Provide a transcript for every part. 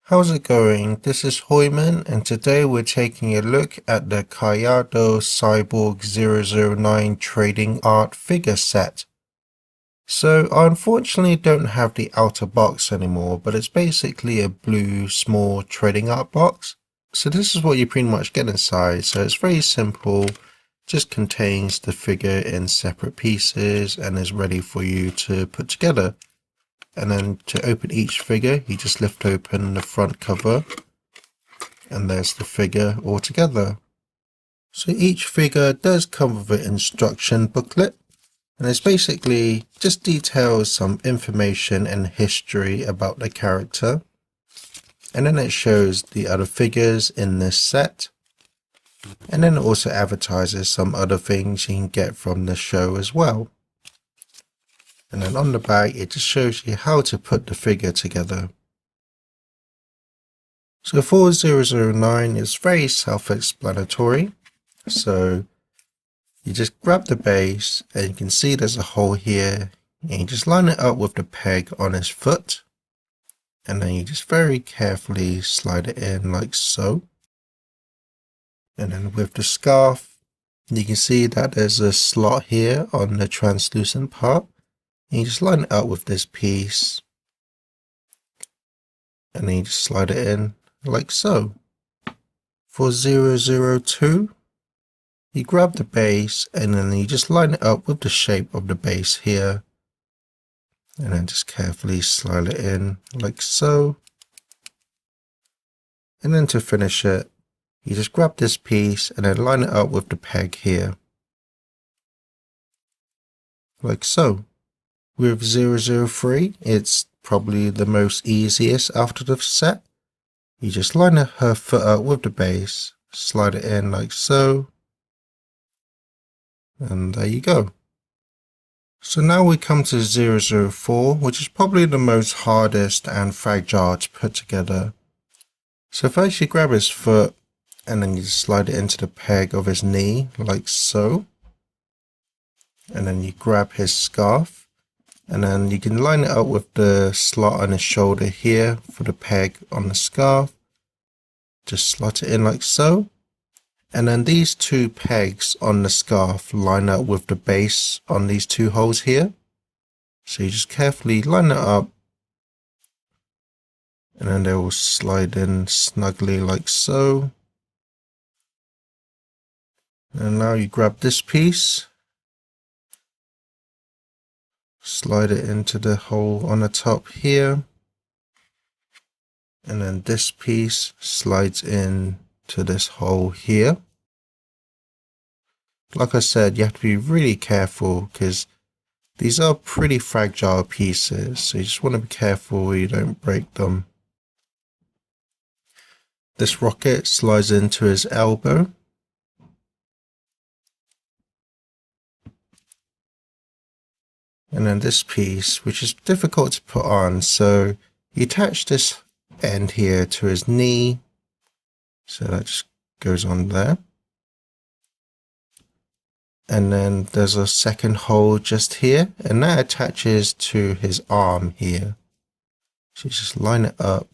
How's it going? This is Hoiman, and today we're taking a look at the Kaiyodo Cyborg 009 trading art figure set. So I unfortunately don't have the outer box anymore, but it's basically a blue small trading art box. So this is what you pretty much get inside. So it's very simple, just contains the figure in separate pieces and is ready for you to put together. And then to open each figure, you just lift open the front cover and there's the figure all together. So each figure does come with an instruction booklet, and it's basically just details some information and history about the character. And then it shows the other figures in this set. And then it also advertises some other things you can get from the show as well. And then on the back, it just shows you how to put the figure together. So for 009, it's very self-explanatory. So you just grab the base and you can see there's a hole here. And you just line it up with the peg on his foot. And then you just very carefully slide it in like so. And then with the scarf, you can see that there's a slot here on the translucent part. And you just line it up with this piece. And then you just slide it in like so. For 002, you grab the base and then you just line it up with the shape of the base here. And then just carefully slide it in like so. And then to finish it, you just grab this piece and then line it up with the peg here. Like so. With 003, it's probably the most easiest after the set. You just line her foot up with the base, slide it in like so, and there you go. So now we come to 004, which is probably the most hardest and fragile to put together. So first you grab his foot, and then you just slide it into the peg of his knee, like so. And then you grab his scarf. And then you can line it up with the slot on his shoulder here for the peg on the scarf. Just slot it in like so. And then these two pegs on the scarf line up with the base on these two holes here. So you just carefully line it up. And then they will slide in snugly like so. And now you grab this piece. Slide it into the hole on the top here. And then this piece slides in to this hole here. Like I said, you have to be really careful because these are pretty fragile pieces. So you just want to be careful you don't break them. This rocket slides into his elbow. And then this piece, which is difficult to put on, so you attach this end here to his knee. So that just goes on there. And then there's a second hole just here, and that attaches to his arm here. So you just line it up.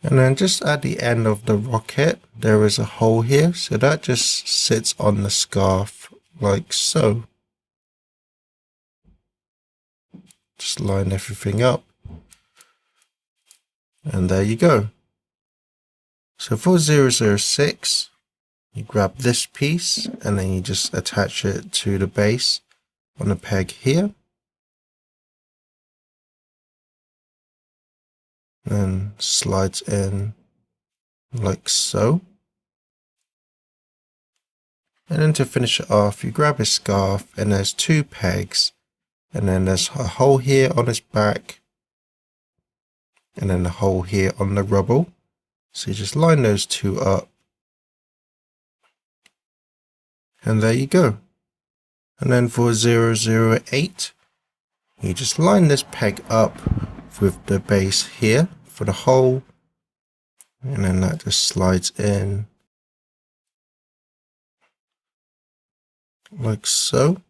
And then just at the end of the rocket, there is a hole here. So that just sits on the scarf like so. Just line everything up. And there you go. So for 006, you grab this piece and then you just attach it to the base on the peg here. And slides in like so. And then to finish it off, you grab his scarf and there's two pegs. And then there's a hole here on his back. And then a hole here on the rubble. So you just line those two up. And there you go. And then for 008, you just line this peg up with the base here for the hole, and then that just slides in like so.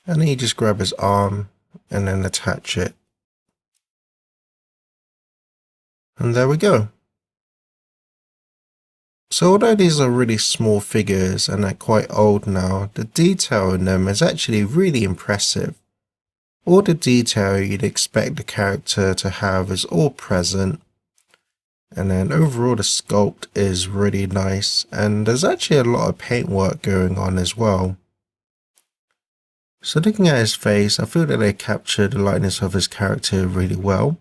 And then you just grab his arm and then attach it. And there we go. So although these are really small figures and they're quite old now, the detail in them is actually really impressive. All the detail you'd expect the character to have is all present. And then overall the sculpt is really nice, and there's actually a lot of paintwork going on as well. So looking at his face, I feel that they captured the likeness of his character really well.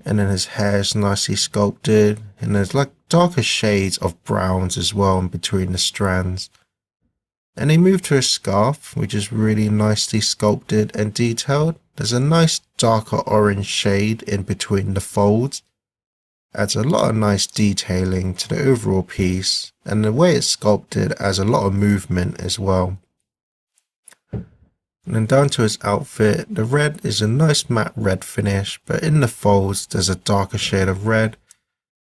And then his hair is nicely sculpted, and there's like darker shades of browns as well in between the strands. And they move to a scarf, which is really nicely sculpted and detailed. There's a nice darker orange shade in between the folds. Adds a lot of nice detailing to the overall piece, and the way it's sculpted adds a lot of movement as well. And then down to his outfit, the red is a nice matte red finish, but in the folds there's a darker shade of red,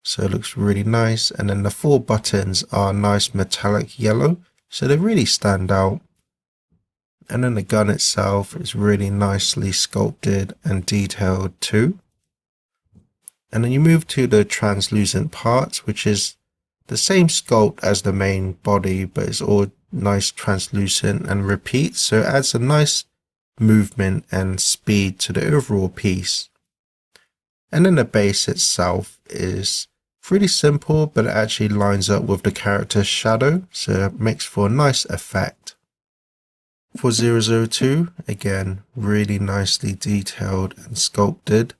so it looks really nice. And then the 4 buttons are nice metallic yellow, so they really stand out. And then the gun itself is really nicely sculpted and detailed too. And then you move to the translucent parts, which is the same sculpt as the main body, but it's all nice translucent and repeats, so it adds a nice movement and speed to the overall piece. And then the base itself is pretty simple, but it actually lines up with the character's shadow, so it makes for a nice effect. For 002, again, really nicely detailed and sculpted.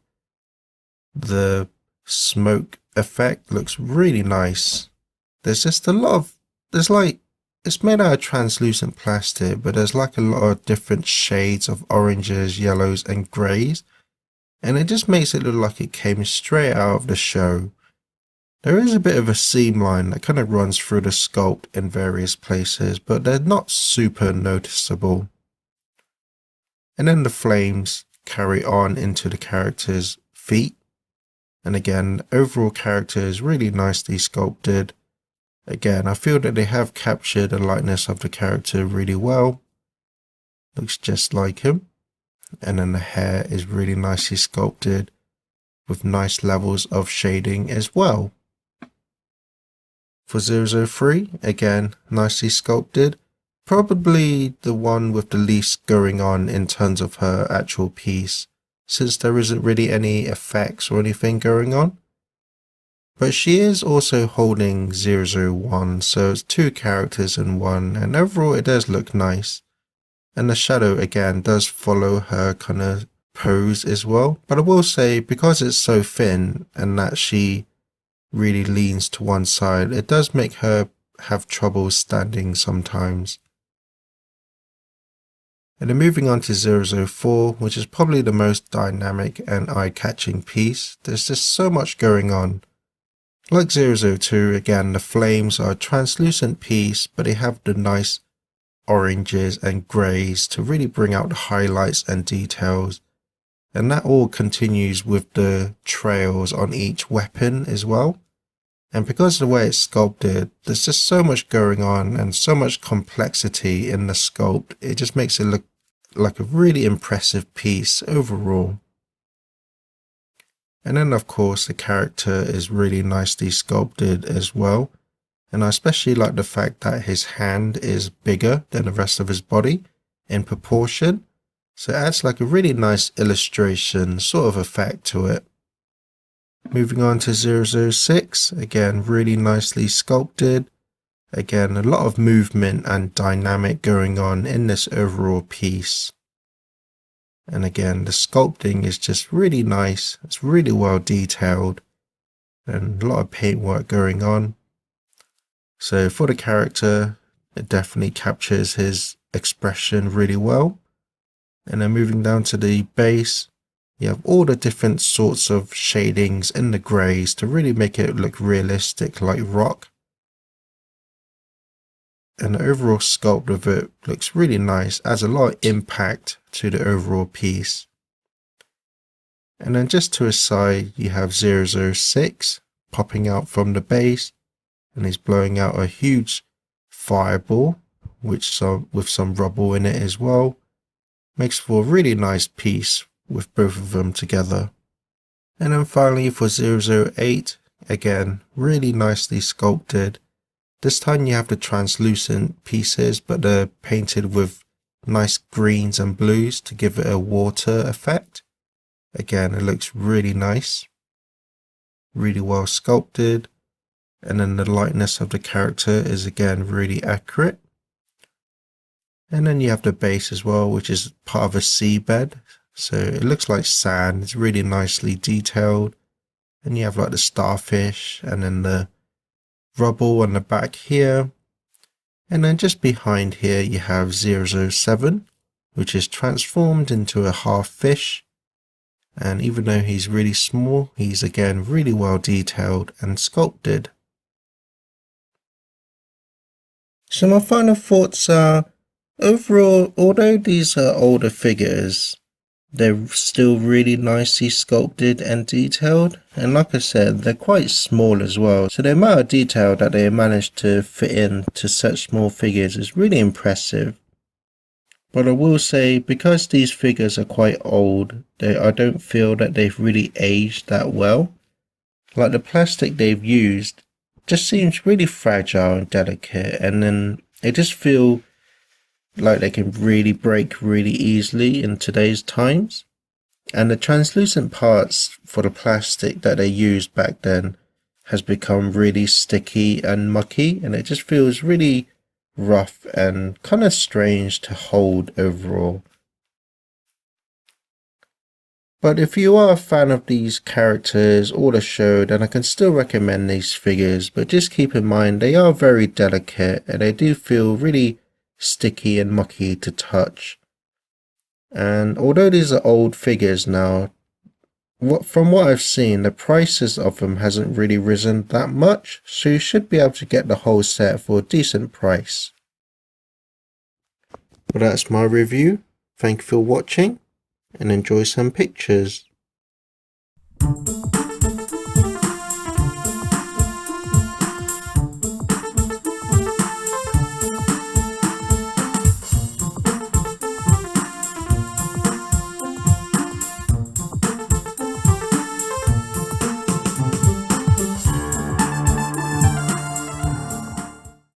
The smoke effect looks really nice. There's just a lot of, it's made out of translucent plastic, but there's like a lot of different shades of oranges, yellows and greys, and it just makes it look like it came straight out of the show. There is a bit of a seam line that kind of runs through the sculpt in various places, but they're not super noticeable. And then the flames carry on into the character's feet. And again, the overall character is really nicely sculpted. Again, I feel that they have captured the likeness of the character really well. Looks just like him. And then the hair is really nicely sculpted with nice levels of shading as well. For 003, again, nicely sculpted. Probably the one with the least going on in terms of her actual piece, since there isn't really any effects or anything going on. But she is also holding 001, so it's 2 characters in one, and overall it does look nice. And the shadow again does follow her kind of pose as well. But I will say, because it's so thin and that she really leans to one side, it does make her have trouble standing sometimes. And then moving on to 004, which is probably the most dynamic and eye-catching piece. There's just so much going on. Like 002, again, the flames are a translucent piece, but they have the nice oranges and greys to really bring out the highlights and details. And that all continues with the trails on each weapon as well. And because of the way it's sculpted, there's just so much going on and so much complexity in the sculpt. It just makes it look like a really impressive piece overall. And then of course the character is really nicely sculpted as well. And I especially like the fact that his hand is bigger than the rest of his body in proportion. So it adds like a really nice illustration sort of effect to it. Moving on to 006, again, really nicely sculpted. Again, a lot of movement and dynamic going on in this overall piece. And again, the sculpting is just really nice. It's really well detailed and a lot of paintwork going on. So for the character, it definitely captures his expression really well. And then moving down to the base, you have all the different sorts of shadings in the greys to really make it look realistic like rock. And the overall sculpt of it looks really nice, adds a lot of impact to the overall piece. And then just to his side, you have 006 popping out from the base, and he's blowing out a huge fireball with some rubble in it as well. Makes for a really nice piece with both of them together. And then finally for 008, again, really nicely sculpted. This time you have the translucent pieces, but they're painted with nice greens and blues to give it a water effect. Again, it looks really nice, really well sculpted. And then the lightness of the character is again really accurate. And then you have the base as well, which is part of a seabed. So it looks like sand. It's really nicely detailed. And you have like the starfish and then the rubble on the back here. And then just behind here you have 007, which is transformed into a half fish. And even though he's really small, he's again really well detailed and sculpted. So my final thoughts are, overall, although these are older figures, they're still really nicely sculpted and detailed. And like I said, they're quite small as well. So the amount of detail that they managed to fit into such small figures is really impressive. But I will say, because these figures are quite old, I don't feel that they've really aged that well. Like the plastic they've used just seems really fragile and delicate, and then they just feel like they can really break really easily in today's times. And the translucent parts for the plastic that they used back then has become really sticky and mucky, and it just feels really rough and kind of strange to hold overall. But if you are a fan of these characters or the show, then I can still recommend these figures, but just keep in mind they are very delicate and they do feel really sticky and mucky to touch. And although these are old figures now, from what I've seen, the prices of them hasn't really risen that much, so you should be able to get the whole set for a decent price. Well, that's my review. Thank you for watching and enjoy some pictures.